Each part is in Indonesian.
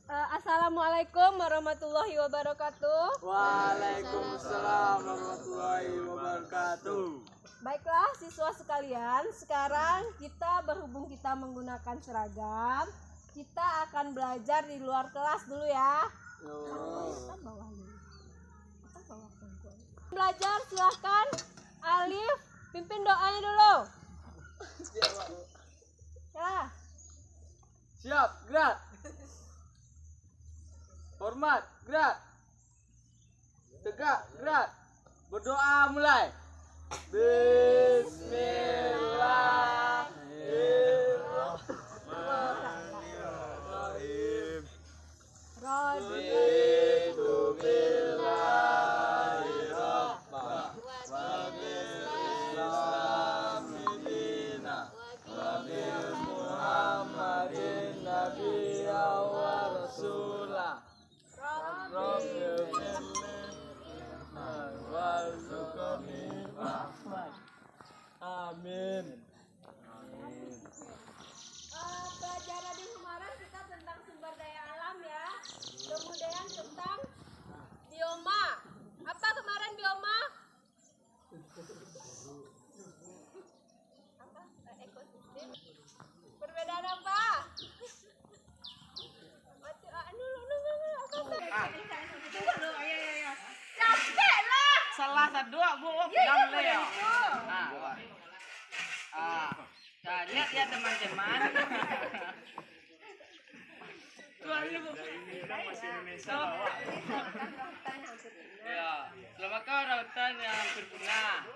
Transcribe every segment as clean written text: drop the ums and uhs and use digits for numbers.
Assalamualaikum warahmatullahi wabarakatuh. Waalaikumsalam warahmatullahi wabarakatuh. Baiklah siswa sekalian, sekarang berhubung kita menggunakan seragam, kita akan belajar di luar kelas dulu ya. Belajar silahkan. Alif, pimpin doanya dulu. Ya. Siap, gerak. Hormat, gerak. Tegak, gerak. Berdoa mulai. Bismillahirrahmanirrahim. Raditu billahi rabba wa bil islami dina wa bil muhammadin nabiyya wa rasulah. Amin. Pelajaran di kemarin kita tentang sumber daya alam ya. Kemudian tentang bioma. Apa kemarin bioma? Apa? Ekosistem. Perbedaan apa? Capek lah. Salah satu Bu, bilang Leo. Lihat ya teman-teman. Tuanya Bu. Ya, selamat kau rautan yang hampir punah.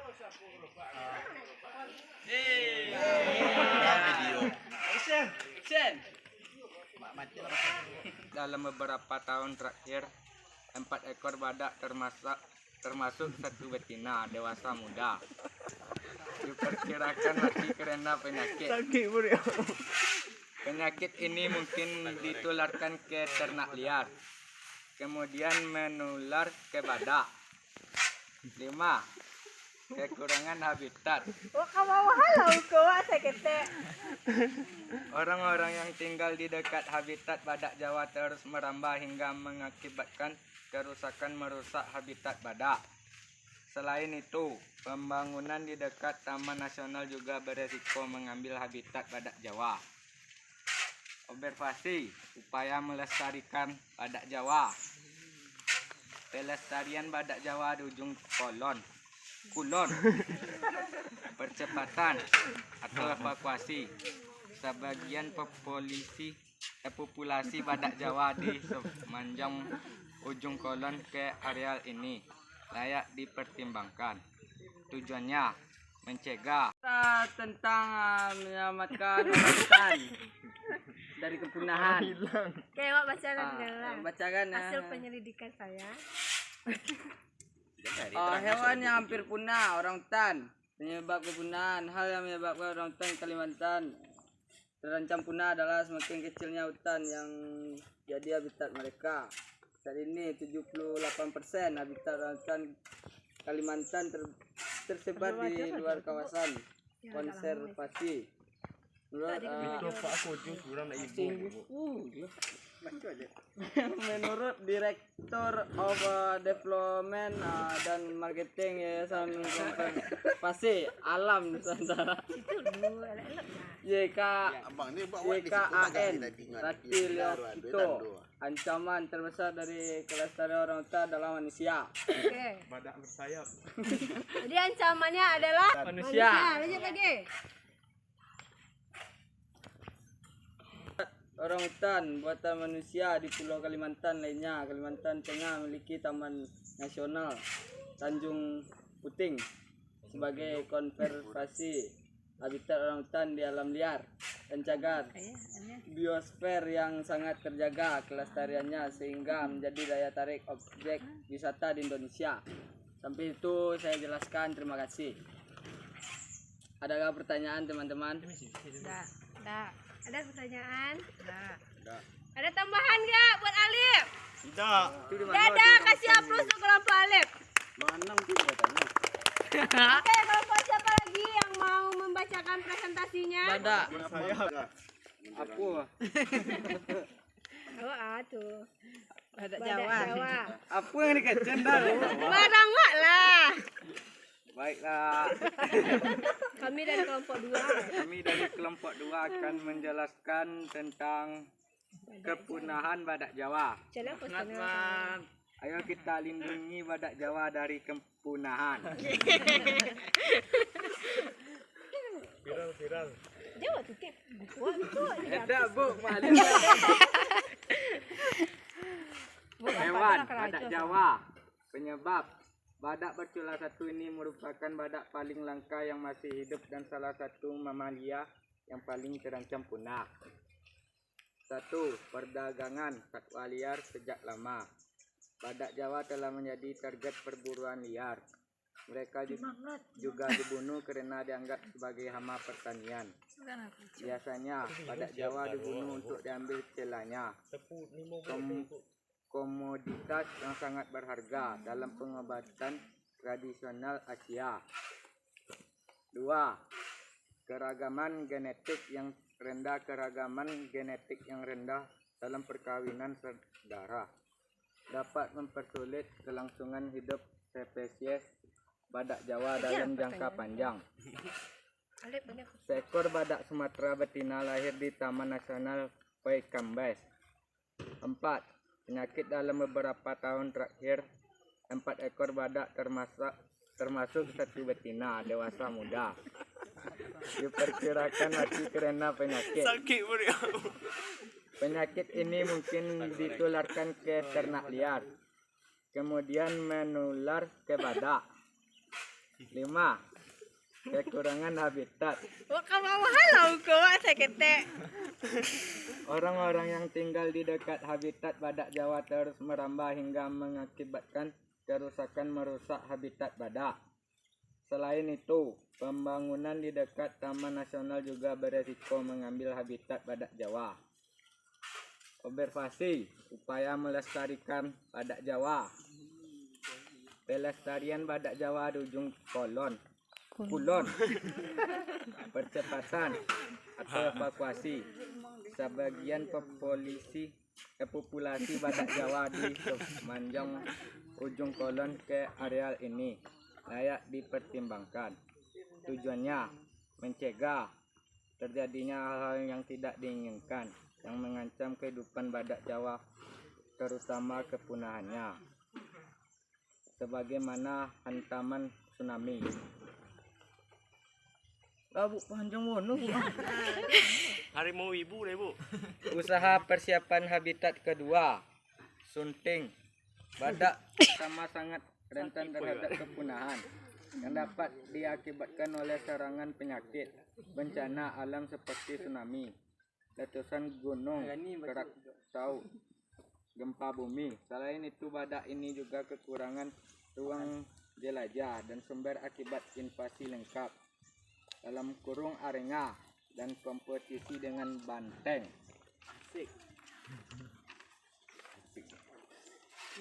Action. Dalam beberapa tahun terakhir, 4 ekor badak termasuk satu betina dewasa muda diperkirakan mati karena penyakit. Penyakit ini mungkin ditularkan ke ternak liar, kemudian menular ke badak. 5. Kekurangan habitat. Orang-orang yang tinggal di dekat habitat badak Jawa terus merambah hingga mengakibatkan kerusakan merusak habitat badak. Selain itu, pembangunan di dekat Taman Nasional juga beresiko mengambil habitat badak Jawa. Observasi, upaya melestarikan badak Jawa. Pelestarian badak Jawa di ujung kulon. Percepatan atau evakuasi sebagian populasi badak Jawa di sepanjang ujung kolon ke areal ini layak dipertimbangkan. Tujuannya mencegah Tentang menyelamatkan hutan dari kepunahan. Kayak bacakan Bacakan hasil penyelidikan saya. Hewan yang hampir punah, orangutan. Penyebab kepunahan, hal yang menyebabkan orangutan Kalimantan terancam punah adalah semakin kecilnya hutan yang jadi habitat mereka. Saat ini 78% habitat orangutan Kalimantan tersebar di luar kawasan konservasi. Menurut Direktur of Development dan Marketing Yayasan Konservasi Alam Nusantara YKAN Ratilokito, ancaman terbesar dari kelestarian orangutan adalah manusia. Oke. Badak bersayap. Jadi ancamannya adalah Manusia. Lanjut lagi. Orangutan buatan manusia di Pulau Kalimantan lainnya. Kalimantan Tengah memiliki Taman Nasional Tanjung Puting sebagai konservasi habitat orangutan di alam liar dan cagar biosfer yang sangat terjaga kelestariannya sehingga menjadi daya tarik objek wisata di Indonesia. Sampai itu saya jelaskan, terima kasih. Adakah pertanyaan teman-teman? Enggak. Ada pertanyaan? Enggak. Ada tambahan nggak buat Alif? Tidak. Dadah, kasih aplaus untuk kelompok Alif. Mana mungkin katanya? Oke, kelompok siapa lagi yang mau membacakan presentasinya? Badak. Apa? Oh, tuh. Badak Badak Jawa. Jawa. Apa yang dikacen dah? Barang mak lah. Baiklah. Kami dari kelompok 2. Kami dari kelompok 2 akan menjelaskan tentang kepunahan badak Jawa. Jalan postingan. Ayo kita lindungi badak Jawa dari kepunahan. Jawa tutup. Wah, itu. Ada bu, malin. Hewan badak Jawa. Penyebab badak bercula satu ini merupakan badak paling langka yang masih hidup dan salah satu mamalia yang paling terancam punah. 1. Perdagangan satwa liar sejak lama. Badak Jawa telah menjadi target perburuan liar. Mereka juga dibunuh karena dianggap sebagai hama pertanian. Biasanya badak Jawa dibunuh untuk diambil celanya. Komoditas yang sangat berharga dalam pengobatan tradisional Asia. 2. Keragaman genetik yang rendah dalam perkawinan saudara dapat mempersulit kelangsungan hidup spesies badak Jawa dalam jangka panjang. Seekor badak Sumatera betina lahir di Taman Nasional Paikambes. 4. Penyakit dalam beberapa tahun terakhir, 4 ekor badak termasuk 1 betina dewasa muda diperkirakan mati karena penyakit. Penyakit ini mungkin ditularkan ke ternak liar, kemudian menular ke badak. 5. Kekurangan habitat. Orang-orang yang tinggal di dekat habitat badak Jawa terus merambah hingga mengakibatkan kerusakan merusak habitat badak. Selain itu, pembangunan di dekat Taman Nasional juga beresiko mengambil habitat badak Jawa. Observasi, upaya melestarikan badak Jawa. Pelestarian badak Jawa di ujung kulon. Percepatan atau evakuasi sebagian populasi badak Jawa di sepanjang ujung kulon ke areal ini layak dipertimbangkan. Tujuannya mencegah terjadinya hal-hal yang tidak diinginkan yang mengancam kehidupan badak Jawa, terutama kepunahannya, sebagaimana hantaman tsunami. Bu, panjang mono. Harimau ibu deh bu. Usaha persiapan habitat kedua, sunting. Badak sama sangat rentan terhadap kepunahan yang dapat diakibatkan oleh serangan penyakit, bencana alam seperti tsunami, letusan gunung Krakatau, gempa bumi. Selain itu, badak ini juga kekurangan ruang jelajah dan sumber akibat invasi lengkap, dalam kurung arenga dan kompetisi dengan banteng.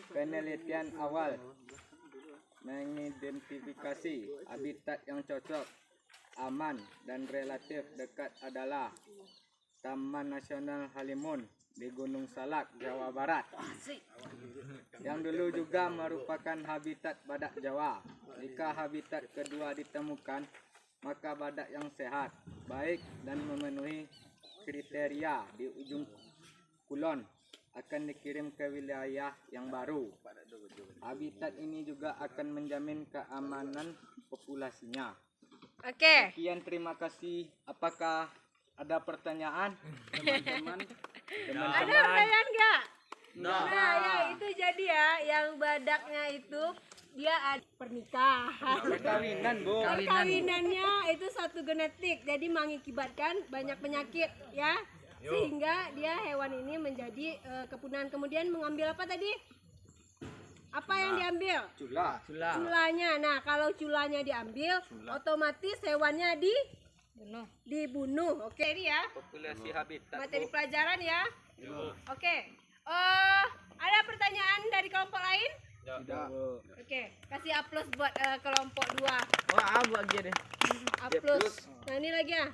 Penelitian awal mengidentifikasi habitat yang cocok, aman, dan relatif dekat adalah Taman Nasional Halimun di Gunung Salak, Jawa Barat, yang dulu juga merupakan habitat badak Jawa. Jika habitat kedua ditemukan, maka badak yang sehat, baik, dan memenuhi kriteria di ujung kulon akan dikirim ke wilayah yang baru. Habitat ini juga akan menjamin keamanan populasinya. Oke. Sekian, terima kasih. Apakah ada pertanyaan, teman-teman? Ada pertanyaan nggak? Nah, ya itu jadi ya, yang badaknya itu dia ada pernikahan. Perkawinan, Bu. Perkawinannya itu satu genetik, jadi mengakibatkan banyak penyakit ya, sehingga dia hewan ini menjadi kepunahan. Kemudian mengambil apa tadi? Apa yang diambil? Culanya. Nah, kalau culanya diambil, otomatis hewannya dibunuh. Oke, ini ya. Populasi habitat, Materi Bu. pelajaran ya. Oke. Ada pertanyaan dari kelompok lain? Tidak, Bu. Oke, kasih aplaus buat kelompok 2. Wah, buat dia deh. Aplaus. Nah, ini lagi ya.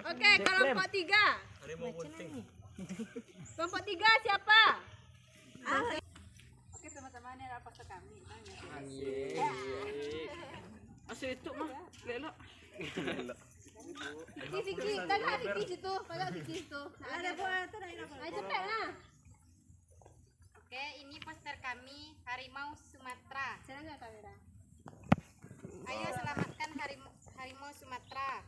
Oke, kelompok 3. Harimau bunting. Kelompok 3 siapa? Oke teman-teman, ini adalah poster kami. Masih itu mah, lelo. Vicky, tengah Vicky situ, pada Vicky situ. Ada buat, ayo cepet lah. Oke, ini poster kami harimau Sumatera. Sana nggak kamera? Ayo selamatkan harimau Sumatera.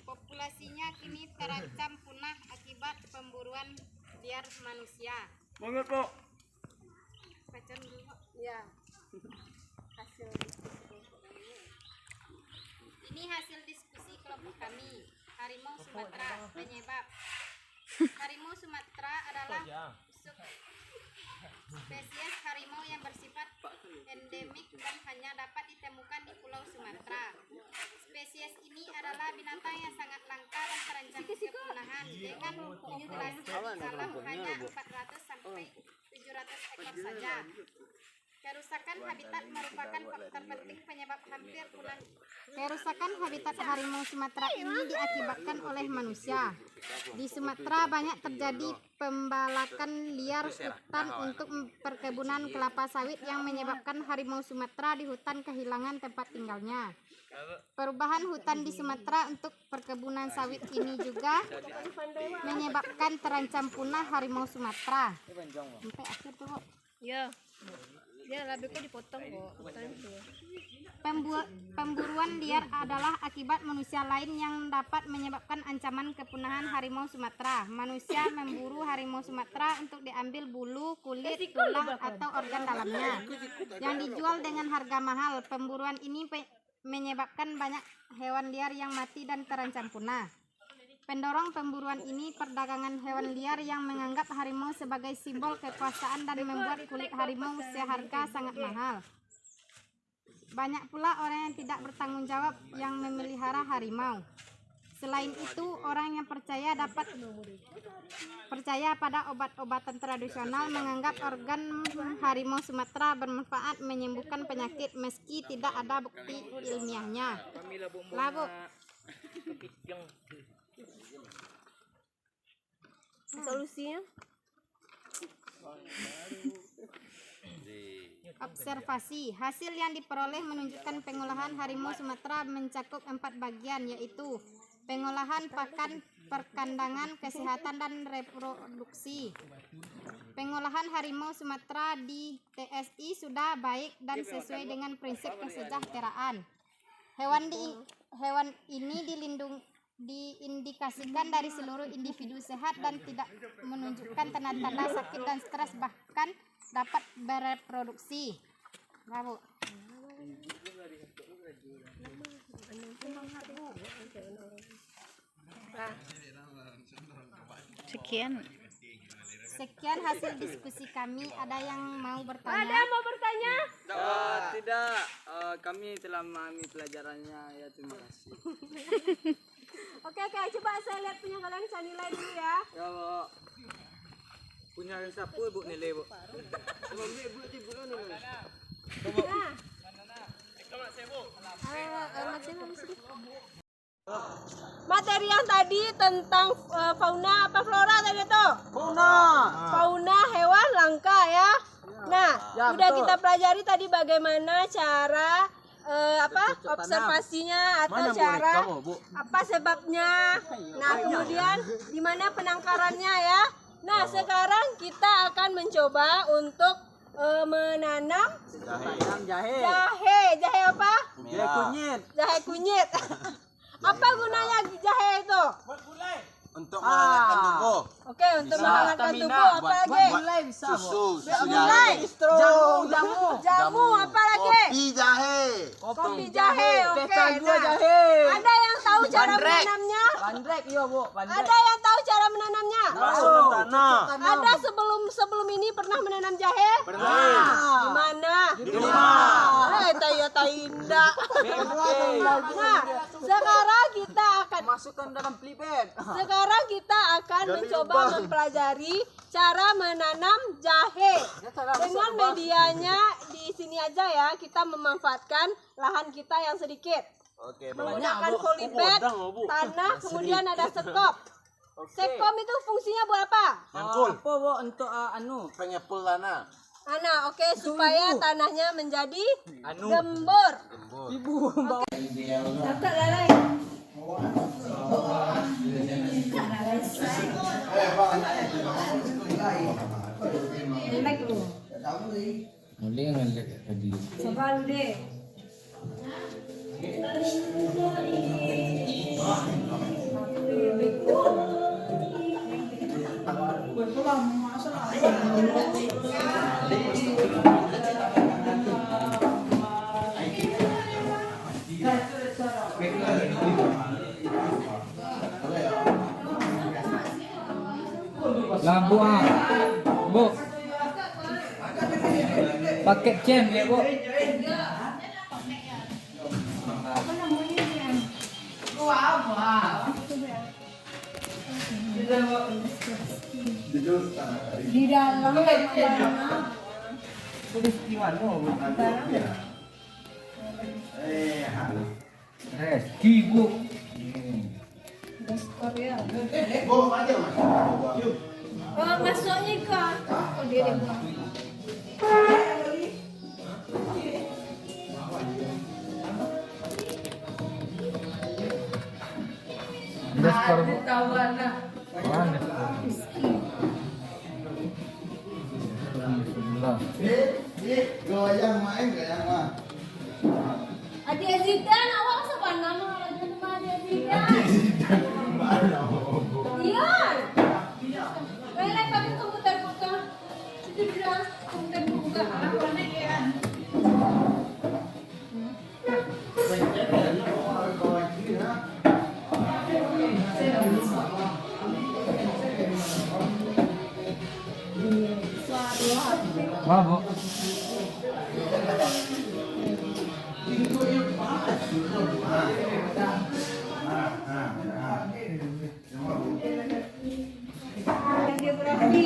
Populasinya kini terancam punah akibat pemburuan liar manusia. Banget, Pak. Baca dulu, Pak. Ya. Hasil Ini hasil diskusi kelompok kami. Harimau Sumatera penyebab. Harimau Sumatera adalah spesies harimau yang bersifat endemik dan hanya dapat ditemukan di Pulau Sumatera. Spesies ini adalah binatang yang sangat langka dan terancam kepunahan dengan populasi alam hanya 400 sampai 700 ekor saja. Kerusakan habitat merupakan faktor penting penyebab hampir punah. Kerusakan habitat harimau Sumatera ini diakibatkan oleh manusia. Di Sumatera banyak terjadi pembalakan liar hutan untuk perkebunan kelapa sawit yang menyebabkan harimau Sumatera di hutan kehilangan tempat tinggalnya. Perubahan hutan di Sumatera untuk perkebunan sawit ini juga menyebabkan terancam punah harimau Sumatera. Sampai akhir tuh, Kok. Ya. Ya, labiku dipotong kok. Pemburuan liar adalah akibat manusia lain yang dapat menyebabkan ancaman kepunahan harimau Sumatera. Manusia memburu harimau Sumatera untuk diambil bulu, kulit, tulang, atau organ dalamnya yang dijual dengan harga mahal. Pemburuan ini menyebabkan banyak hewan liar yang mati dan terancam punah. Pendorong pemburuan ini perdagangan hewan liar yang menganggap harimau sebagai simbol kekuasaan dan membuat kulit harimau seharga sangat mahal. Banyak pula orang yang tidak bertanggung jawab yang memelihara harimau. Selain itu, orang yang percaya pada obat-obatan tradisional menganggap organ harimau Sumatera bermanfaat menyembuhkan penyakit meski tidak ada bukti ilmiahnya. Labu. Solusinya? Observasi. Hasil yang diperoleh menunjukkan pengolahan harimau Sumatera mencakup 4 bagian, yaitu pengolahan pakan, perkandangan, kesehatan, dan reproduksi. Pengolahan harimau Sumatera di TSI sudah baik dan sesuai dengan prinsip kesejahteraan. Hewan ini diindikasikan dari seluruh individu sehat dan tidak menunjukkan tanda-tanda sakit dan stres, bahkan dapat bereproduksi. Bravo. Sekian hasil diskusi kami. Ada yang mau bertanya? Ada mau bertanya? Tidak, kami telah memahami pelajarannya ya, terima kasih. Oke, coba saya lihat punya kalian, saya nilai dulu ya. Ya, Bu. Punya siapa, Bu, nilai, Bu? Sama Bu dulu nih. Materi yang tadi tentang fauna apa flora tadi tuh? Fauna hewan langka ya. Nah, sudah kita pelajari tadi bagaimana cara observasinya atau cara apa sebabnya. Nah, kemudian di mana penangkarannya ya. Nah, sekarang kita akan mencoba untuk menanam jahe apa? Jahe kunyit. Apa gunanya jahe itu? Untuk menghangatkan tubuh. Oke, untuk menghangatkan tubuh. Apa lagi? Susu, Gulai, jamu, apa lagi? Kopi jahe. Oke. Nah, ada yang tahu cara menanamnya? Ada yang tahu cara menanamnya? Ada sebelum ini pernah menanam jahe? Pernah. Di mana? Di rumah. Tainda. Nah, sekarang kita akan Masukkan dalam flipet. sekarang kita akan mencoba mempelajari cara menanam jahe. Dengan medianya di sini aja ya, kita memanfaatkan lahan kita yang sedikit. Oke, Menggunakan polybag, tanah, kemudian ada sekop. Sekom itu fungsinya buat apa? Ngangkul. Apa bu untuk anu? Pengepul tanah. Ana, oke, supaya tanahnya menjadi Anu. gembur. Ibu bawa. Dapat lalai. Lelek lu. Mulai ngelek tadi. Coba lu deh. Labu Bu. Pakai cem ya, Bu. Di dalam Tulis di mana bu? Reski, Bu. Korea. Bawa aja mas. Oh, masuknya kak. Oh, dia deh. Deskor, Bu. Mana? Bismillah. Goyang main goyang mah. Adik Zidan, awak siapa nama raja nama Adik Zidan? Iya. Lelek pakai komputer buka. Situ bilang komputer buka. Aku naik ya. Wah, Bu. Dia berarti.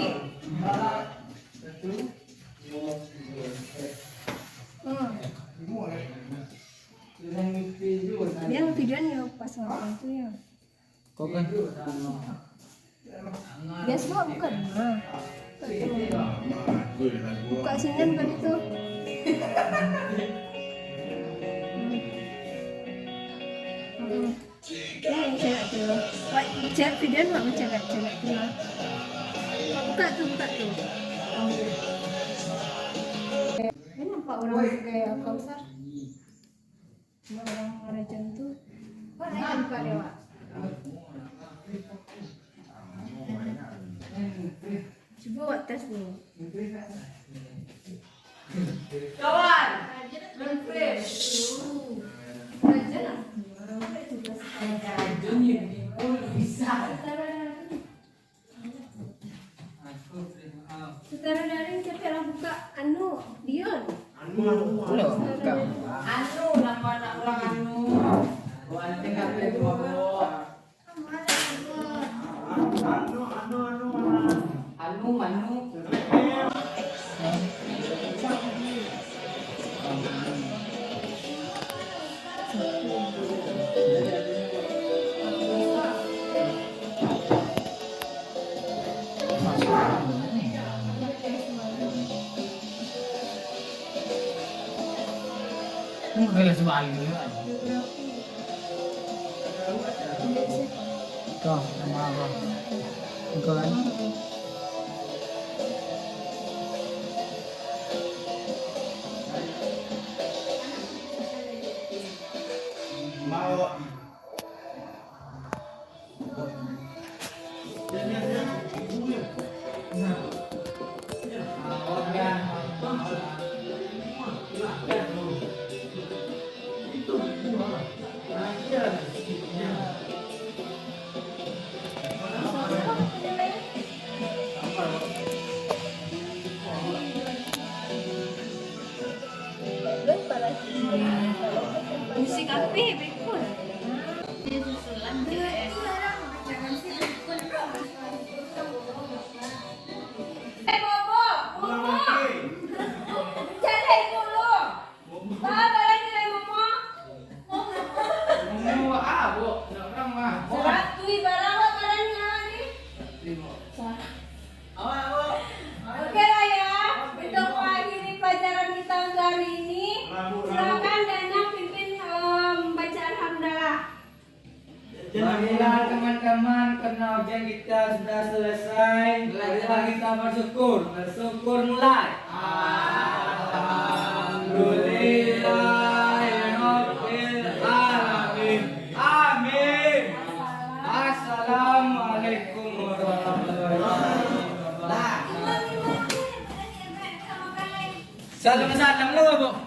Dia videonya pas ngapain tuh ya? Kok kan? Dia semua bukan. Buka sinyal tadi tuh. Nih, cek tuh. Wah, cek video nggak mau cek tuh. Buka tuh. Ini nampak orang kayak Kausar. Cuma orang Rajan tuh. Wah, naik buka dia, Wak. Coba Wak tes dulu. Kawan, refresh. Rajan. Secara daring kita lah buka anu Dion. Anu nama anak orang anu. Bukan tinggal di bawah. Anu. Gelas balik. Kau nama apa? Kau kan? Musik apa? Berikut. Dia susulan. Jangan sih. Alhamdulillah teman-teman, karena ujian kita sudah selesai. Marilah kita bersyukur. Bersyukur mulai. Alhamdulillahirabbil alamin. Amin. Assalamualaikum warahmatullahi wabarakatuh. Salam lu, Bu.